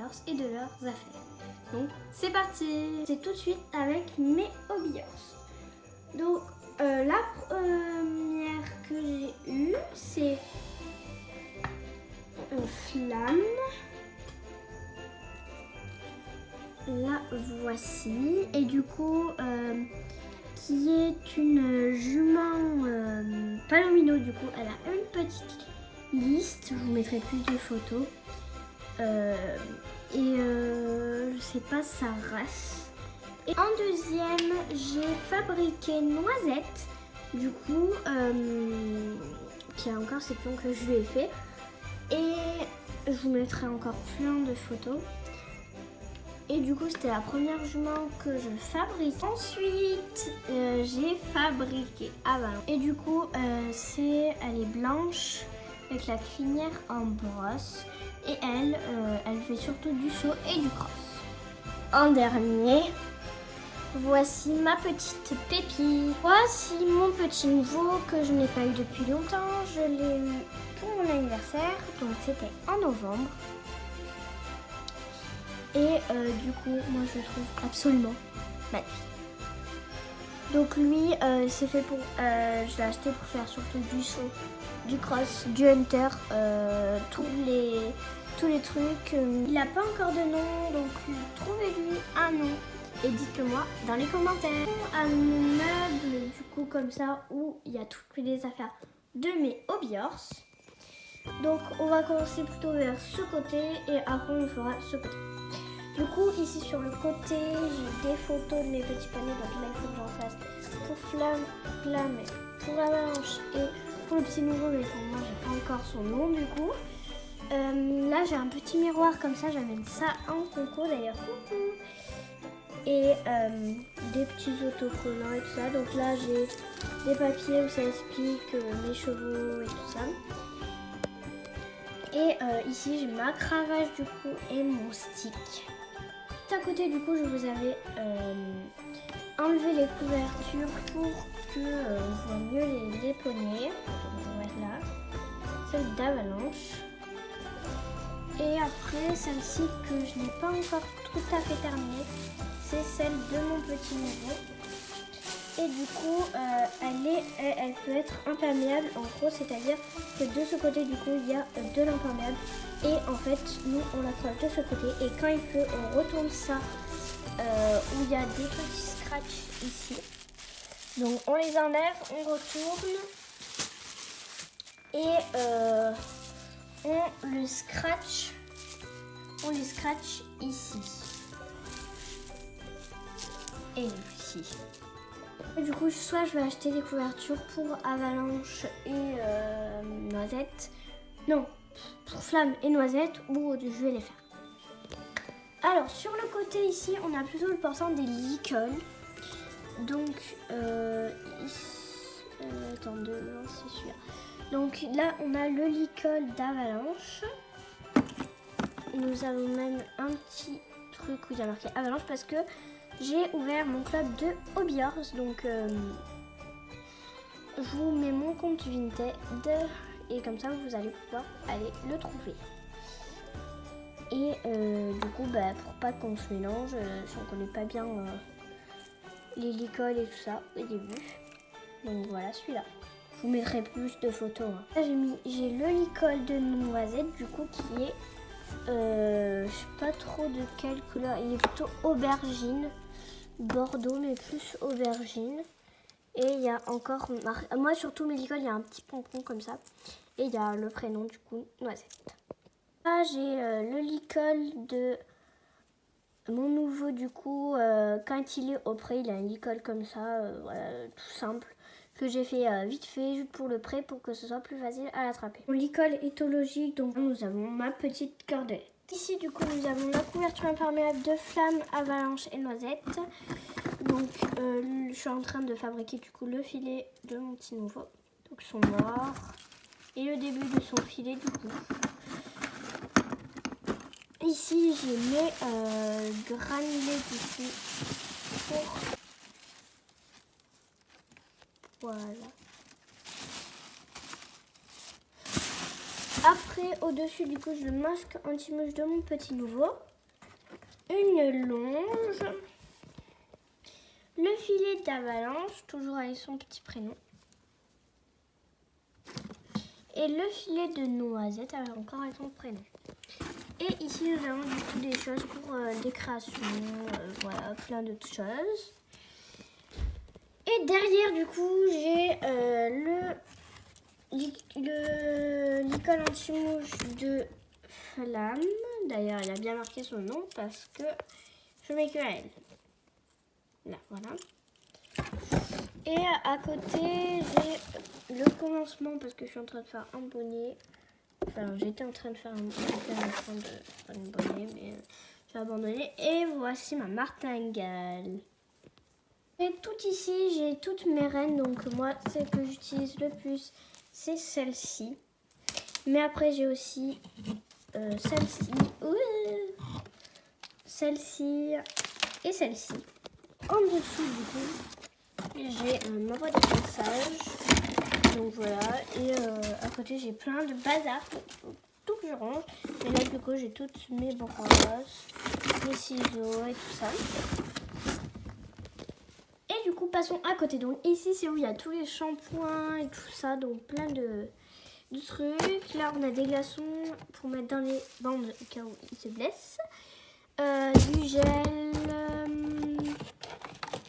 hobbyhorse et de leurs affaires. Donc c'est parti. C'est tout de suite avec mes hobbyhorse. Donc la première que j'ai eue, c'est Flamme. La voici. Et du coup, qui est une jument palomino. Du coup, elle a une petite liste. Je vous mettrai plus de photos. Je sais pas sa race. Et en deuxième, j'ai fabriqué Noisette. Du coup, qui a encore ses pions que je lui ai fait. Et je vous mettrai encore plein de photos. Et du coup, c'était la première jument que je fabrique. Ensuite, j'ai fabriqué Avalon. Et du coup, elle est blanche avec la crinière en brosse. Et elle fait surtout du saut et du cross. En dernier, voici ma petite pépite. Voici mon petit nouveau que je n'ai pas eu depuis longtemps. Je l'ai eu pour mon anniversaire, donc c'était en novembre. Et du coup, moi je le trouve absolument magnifique. Donc lui, c'est fait pour, je l'ai acheté pour faire surtout du saut, du cross, du hunter, tous les trucs. Il n'a pas encore de nom, donc trouvez-lui un nom et dites-le moi dans les commentaires. Un meuble du coup comme ça où il y a toutes les affaires de mes hobbyhorse. Donc on va commencer plutôt vers ce côté et après on fera ce côté. Du coup, ici sur le côté, j'ai des photos de mes petits paniers. Donc là, il faut que j'en fasse pour Flamme, pour Avalanche et pour le petit nouveau. Mais pour moi, j'ai pas encore son nom du coup. Là, j'ai un petit miroir comme ça. J'amène ça en concours d'ailleurs. Coucou. Et des petits autocollants et tout ça. Donc là, j'ai des papiers où ça explique mes chevaux et tout ça. Et ici, j'ai ma cravache du coup et mon stick. À côté du coup je vous avais enlevé les couvertures pour que on voit mieux les poignées. Donc on va mettre là, celle d'Avalanche. Et après celle-ci que je n'ai pas encore tout à fait terminée, c'est celle de mon petit nouveau. Et du coup elle peut être imperméable en gros, c'est-à-dire que de ce côté du coup il y a de l'imperméable. Et en fait, nous, on la colle de ce côté. Et quand il pleut, on retourne ça où il y a des petits scratchs ici. Donc, on les enlève, on retourne. Et on les scratch ici. Et ici. Et du coup, soit je vais acheter des couvertures pour Avalanche et Noisette. Non. Pour Flamme et Noisette ou je vais les faire. Alors sur le côté ici on a plutôt le portant des licoles. Donc attendez, non c'est celui-là. Donc là on a le licol d'Avalanche. Nous avons même un petit truc où il y a marqué Avalanche parce que j'ai ouvert mon club de hobbyhorse. Donc je vous mets mon compte Vinted. Et comme ça, vous allez pouvoir aller le trouver. Et du coup, pour pas qu'on se mélange, si on connaît pas bien les licoles et tout ça au début. Donc voilà celui-là. Je vous mettrai plus de photos. Hein. Là, j'ai le licol de Noisette, du coup, qui est, je sais pas trop de quelle couleur. Il est plutôt aubergine, bordeaux, mais plus aubergine. Et il y a encore, moi surtout mes licoles, il y a un petit pompon comme ça. Et il y a le prénom du coup, Noisette. Là j'ai le licol de mon nouveau du coup, quand il est au pré, il a un licol comme ça, voilà, tout simple. Que j'ai fait vite fait, juste pour le pré, pour que ce soit plus facile à l'attraper. Mon licol éthologique, donc nous avons ma petite cordelette. Ici du coup nous avons la couverture imperméable de Flamme, Avalanche et Noisette. Donc je suis en train de fabriquer du coup le filet de mon petit nouveau. Donc son mort et le début de son filet du coup. Ici j'ai mes granulés d'ici pour... Voilà. Après au-dessus du coup j'ai le masque anti-mouche de mon petit nouveau. une longe, le filet d'avalanche, toujours avec son petit prénom, et le filet de noisette, encore avec son prénom. Et ici, nous avons du coup des choses pour des créations, voilà, plein d'autres choses. Et derrière, du coup, j'ai l'icône anti-mouche de Flamme. D'ailleurs, elle a bien marqué son nom parce que je mets que à elle. Là, voilà. Et à côté, j'ai le commencement parce que je suis en train de faire un bonnet. Enfin, j'étais en train de faire un bonnet, mais j'ai abandonné. Et voici ma martingale. Et tout ici, j'ai toutes mes reines. Donc moi, celle que j'utilise le plus, c'est celle-ci. Mais après, j'ai aussi celle-ci, celle-ci et celle-ci. En dessous, du coup, j'ai ma boîte de message. Donc voilà. Et à côté, j'ai plein de bazar. Tout que je range. Et là, du coup, j'ai toutes mes brosses, mes ciseaux et tout ça. Et du coup, passons à côté. Donc ici, c'est où il y a tous les shampoings et tout ça. Donc plein de trucs. Là, on a des glaçons pour mettre dans les bandes au cas où ils se blessent. Du gel.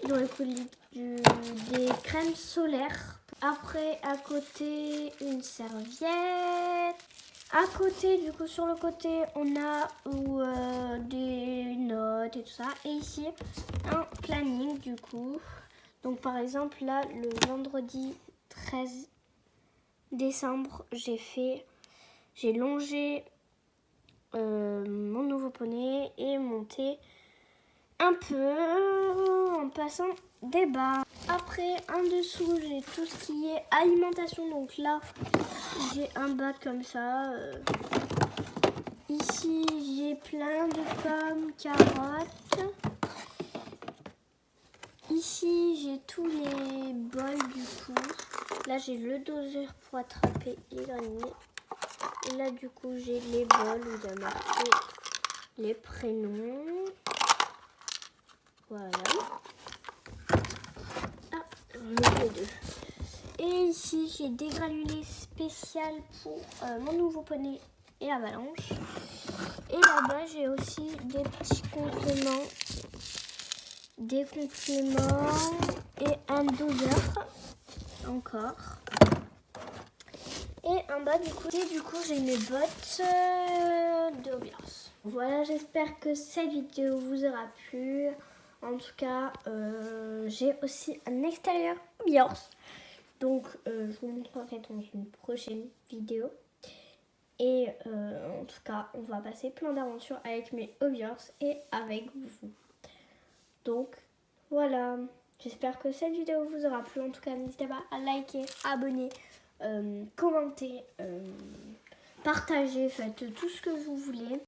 Dans le colis, des crèmes solaires. Après, à côté, une serviette. À côté, du coup, sur le côté, on a des notes et tout ça. Et ici, un planning, du coup. Donc, par exemple, là, le vendredi 13 décembre, j'ai longé mon nouveau poney et monté un peu en passant des barres. Après, en dessous, j'ai tout ce qui est alimentation. Donc là, j'ai un bac comme ça. Ici, j'ai plein de pommes, carottes. Ici, j'ai tous les bols du coup. Là, j'ai le doseur pour attraper les graniers. Et là, du coup, j'ai les bols où il y a marqué les prénoms. Voilà. Ah, le deux. Et ici, j'ai des granulés spéciales pour mon nouveau poney et avalanche. Et là-bas, j'ai aussi des petits compléments. Des compléments et un doseur. Encore. Et en bas, du coup, j'ai mes bottes de Hobbies. Voilà, j'espère que cette vidéo vous aura plu. En tout cas, j'ai aussi un extérieur Hobbies. Donc, je vous montrerai dans une prochaine vidéo. Et en tout cas, on va passer plein d'aventures avec mes Hobbies et avec vous. Donc, voilà. J'espère que cette vidéo vous aura plu. En tout cas, n'hésitez pas à liker, abonner, commenter, partager, faites tout ce que vous voulez.